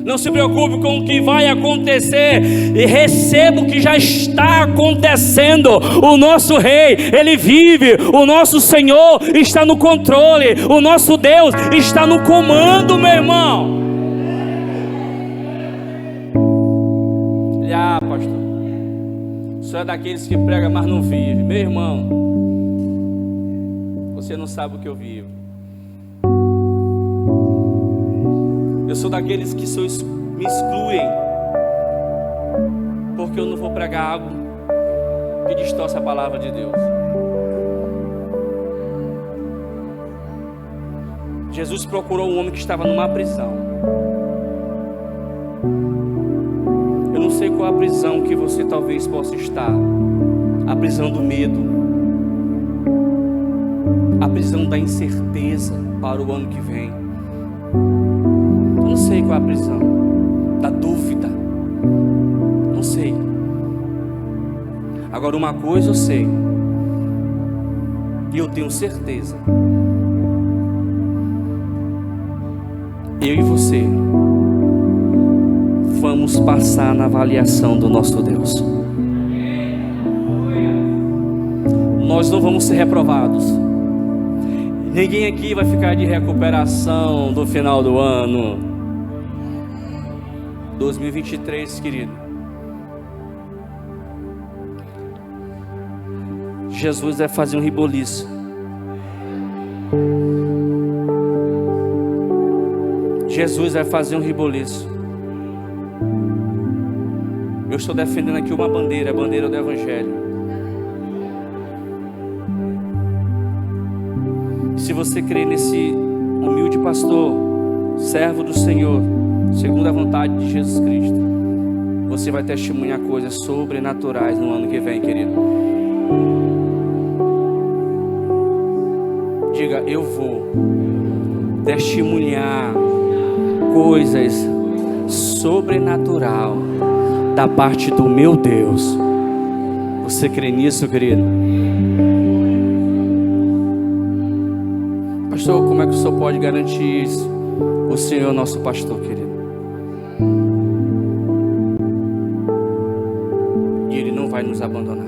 Não se preocupe com o que vai acontecer, e receba o que já está acontecendo. O nosso Rei, Ele vive. O nosso Senhor está no controle. O nosso Deus está no comando, meu irmão. Pastor, o senhor é daqueles que prega, mas não vive. Meu irmão, você não sabe o que eu vivo. Eu sou daqueles que me excluem, porque eu não vou pregar algo que distorce a palavra de Deus. Jesus procurou um homem que estava numa prisão. Eu não sei qual a prisão que você talvez possa estar. A prisão do medo, a prisão da incerteza para o ano que vem. Eu não sei qual é a prisão da dúvida. Não sei. Agora, uma coisa eu sei, e eu tenho certeza: eu e você vamos passar na avaliação do nosso Deus. Nós não vamos ser reprovados. Ninguém aqui vai ficar de recuperação do final do ano 2023, querido. Jesus vai fazer um reboliço. Jesus vai fazer um reboliço. Eu estou defendendo aqui uma bandeira, a bandeira do Evangelho. Se você crê nesse humilde pastor, servo do Senhor, segundo a vontade de Jesus Cristo, você vai testemunhar coisas sobrenaturais no ano que vem, querido. Diga: eu vou testemunhar coisas sobrenatural da parte do meu Deus. Você crê nisso, querido? Pastor, como é que o senhor pode garantir isso? O Senhor é o nosso pastor, querido, e Ele não vai nos abandonar.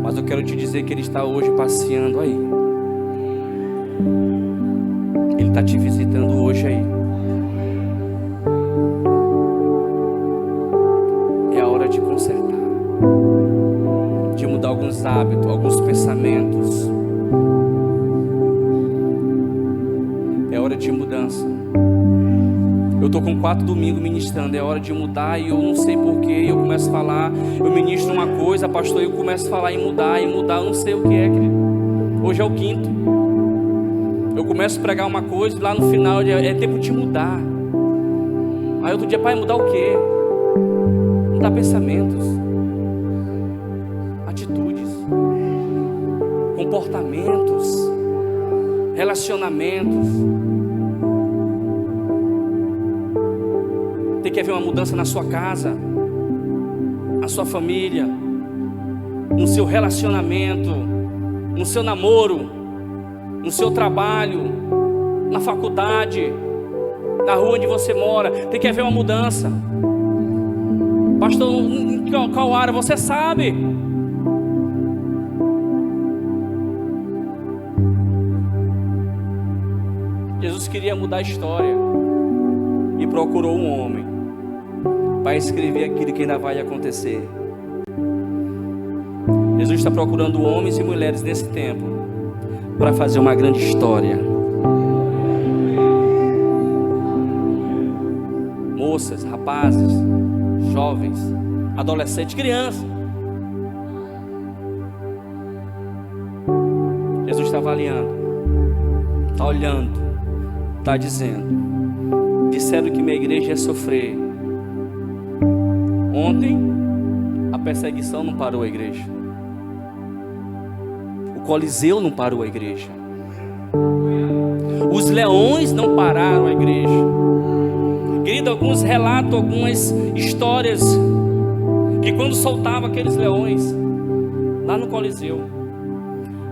Mas eu quero te dizer que Ele está hoje passeando aí. Ele está te visitando hoje aí. É a hora de consertar, de mudar alguns hábitos, alguns pensamentos. É hora de mudança. Eu estou com 4 domingos ministrando. É hora de mudar e eu não sei porquê. Eu começo a falar, eu ministro uma coisa, pastor, eu começo a falar em mudar, eu não sei o que é, querido. Hoje é o 5º. Eu começo a pregar uma coisa e lá no final é tempo de mudar. Aí outro dia: pai, mudar o quê? Mudar pensamentos, atitudes, comportamentos, relacionamentos. Tem que haver uma mudança na sua casa, na sua família, no seu relacionamento, no seu namoro, no seu trabalho, na faculdade, na rua onde você mora. Tem que haver uma mudança. Pastor, em qual área? Você sabe. Jesus queria mudar a história e procurou um homem para escrever aquilo que ainda vai acontecer. Jesus está procurando homens e mulheres nesse tempo para fazer uma grande história. Moças, rapazes, jovens, adolescentes, crianças. Jesus está avaliando, está olhando, está dizendo: disseram que minha igreja ia sofrer. Ontem a perseguição não parou a igreja. O Coliseu não parou a igreja. Os leões não pararam a igreja. Querido, alguns relatos, algumas histórias, que quando soltava aqueles leões lá no Coliseu,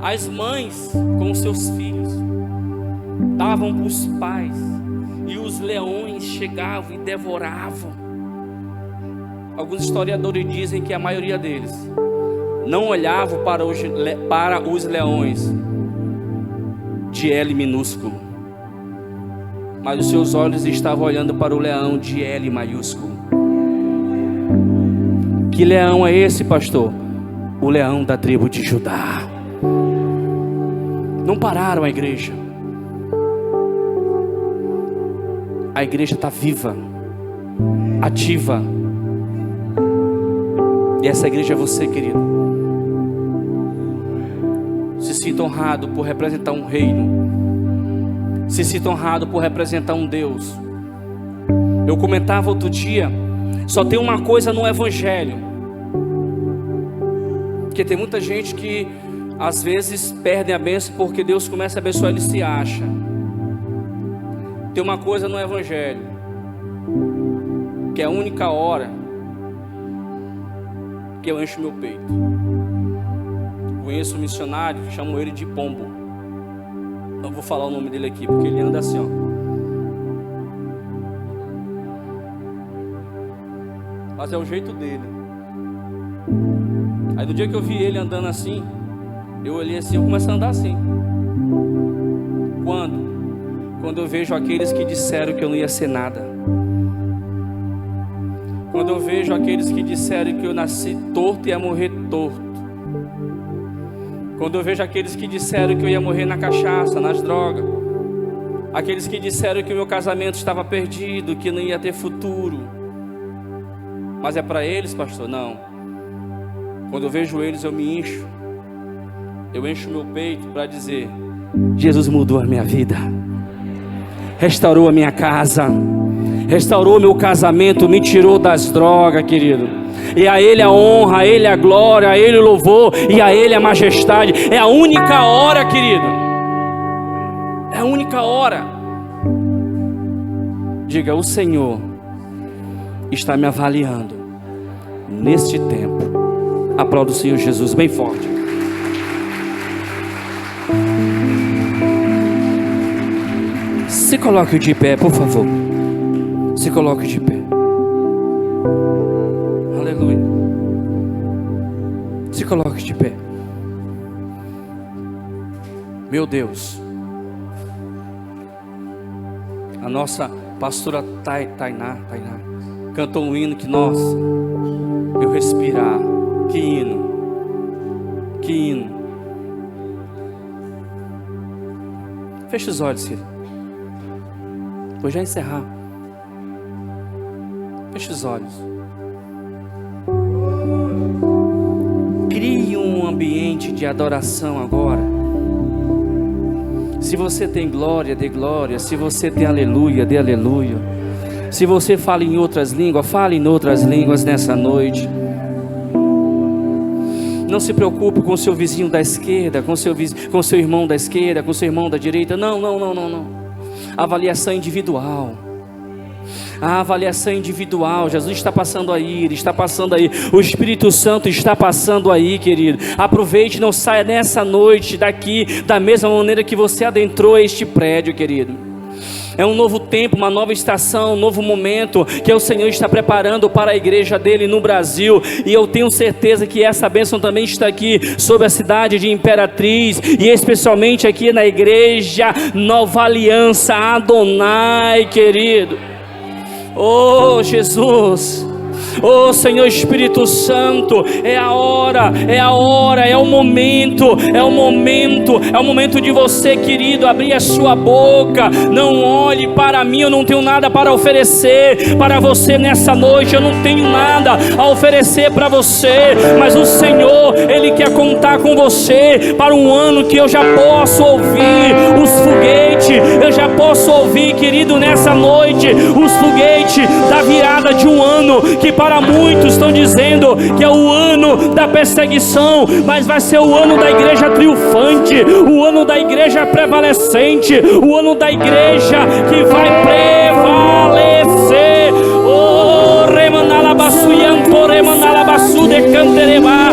As mães com seus filhos davam para os pais, e os leões chegavam e devoravam. Alguns historiadores dizem que a maioria deles não olhavam para os leões de L minúsculo, mas os seus olhos estavam olhando para o leão de L maiúsculo. Que leão é esse, pastor? O leão da tribo de Judá. Não pararam a igreja. A igreja está viva, ativa. E essa igreja é você, querido. Se sinta honrado por representar um reino. Se sinta honrado por representar um Deus. Eu comentava outro dia, só tem uma coisa no evangelho, porque tem muita gente que às vezes perde a bênção porque Deus começa a abençoar, ele se acha. Tem uma coisa no evangelho, que é a única hora que eu encho meu peito. Conheço um missionário, chamo ele de Pombo. Não vou falar o nome dele aqui, porque ele anda assim, ó. Mas é o jeito dele. Aí no dia que eu vi ele andando assim, eu olhei assim, eu começo a andar assim. Quando eu vejo aqueles que disseram que eu não ia ser nada. Quando eu vejo aqueles que disseram que eu nasci torto e ia morrer torto. Quando eu vejo aqueles que disseram que eu ia morrer na cachaça, nas drogas. Aqueles que disseram que o meu casamento estava perdido, que não ia ter futuro. Mas é para eles, pastor? Não. Quando eu vejo eles, eu me encho. Eu encho meu peito para dizer: Jesus mudou a minha vida, restaurou a minha casa, restaurou meu casamento, me tirou das drogas, querido. E a Ele a honra, a Ele a glória, a Ele o louvor e a Ele a majestade. É a única hora, querido. É a única hora. Diga: o Senhor está me avaliando neste tempo. Aplauda o Senhor Jesus bem forte. Se coloque de pé, por favor. Se coloque de pé. Aleluia. Se coloque de pé. Meu Deus. A nossa pastora Tainá cantou um hino que, nossa, eu respirar. Que hino. Que hino. Feche os olhos, filho. Vou já encerrar. Feche os olhos. Crie um ambiente de adoração agora. Se você tem glória, dê glória. Se você tem aleluia, dê aleluia. Se você fala em outras línguas, fale em outras línguas nessa noite. Não se preocupe com o seu vizinho da esquerda, com seu irmão da esquerda, com seu irmão da direita. Não. Avaliação individual. A avaliação individual. Jesus está passando aí, Ele está passando aí. O Espírito Santo está passando aí, querido. Aproveite, não saia nessa noite daqui da mesma maneira que você adentrou este prédio, querido. É um novo tempo, uma nova estação, um novo momento que o Senhor está preparando para a igreja dele no Brasil. E eu tenho certeza que essa bênção também está aqui sobre a cidade de Imperatriz, e especialmente aqui na igreja Nova Aliança Adonai, querido. Oh Jesus, oh Senhor Espírito Santo, é a hora, é o momento de você, querido, abrir a sua boca. Não olhe para mim, eu não tenho nada para oferecer para você nessa noite. Eu não tenho nada a oferecer para você, mas o Senhor, Ele quer contar com você para um ano que eu já posso ouvir os foguetes, eu já posso ouvir, querido, nessa noite, os foguetes da virada de um ano, que para muitos estão dizendo que é o ano da perseguição, mas vai ser o ano da igreja triunfante, o ano da igreja prevalecente, o ano da igreja que vai prevalecer. Oh, remanalabasu yanto remanalabasu de cantereba.